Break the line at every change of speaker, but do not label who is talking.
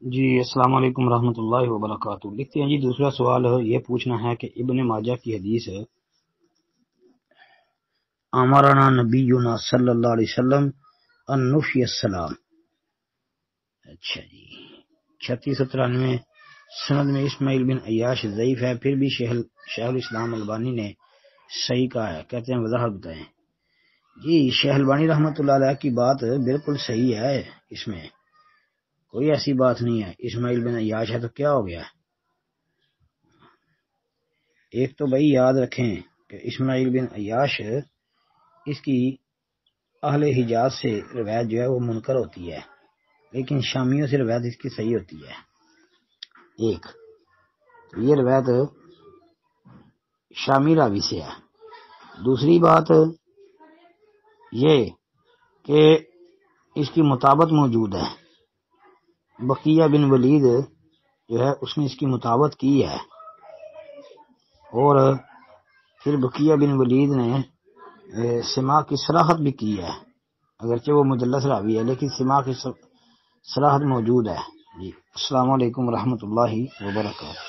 جی السلام علیکم ورحمۃ اللہ وبرکاتہ۔ لکھتے ہیں جی دوسرا سوال یہ پوچھنا ہے کہ ابن ماجہ کی حدیث ہے امرنا نبینا صلی اللہ علیہ وسلم ان نفی السلام۔ اچھا جی 3693 سند میں اسماعیل بن عیاش ضعیف ہے، پھر بھی شیخ الاسلام البانی نے صحیح کہا ہے، کہتے ہیں وضاحت بتائیں۔ جی شیخ البانی رحمۃ اللہ علیہ کی بات بالکل صحیح ہے، اس میں کوئی ایسی بات نہیں ہے۔ اسماعیل بن عیاش ہے تو کیا ہو گیا؟ ایک تو بھائی یاد رکھیں کہ اسماعیل بن عیاش اس کی اہل حجاز سے روایت جو ہے وہ منکر ہوتی ہے، لیکن شامیوں سے روایت اس کی صحیح ہوتی ہے۔ ایک تو یہ روایت شامی راوی سے ہے۔ دوسری بات یہ کہ اس کی مطابت موجود ہے، بقیہ بن ولید جو ہے اس نے اس کی مطابت کی ہے، اور پھر بقیہ بن ولید نے سماع کی صراحت بھی کی ہے، اگرچہ وہ مدلس راوی ہے لیکن سماع کی صراحت موجود ہے۔ جی السلام علیکم ورحمۃ اللہ وبرکاتہ۔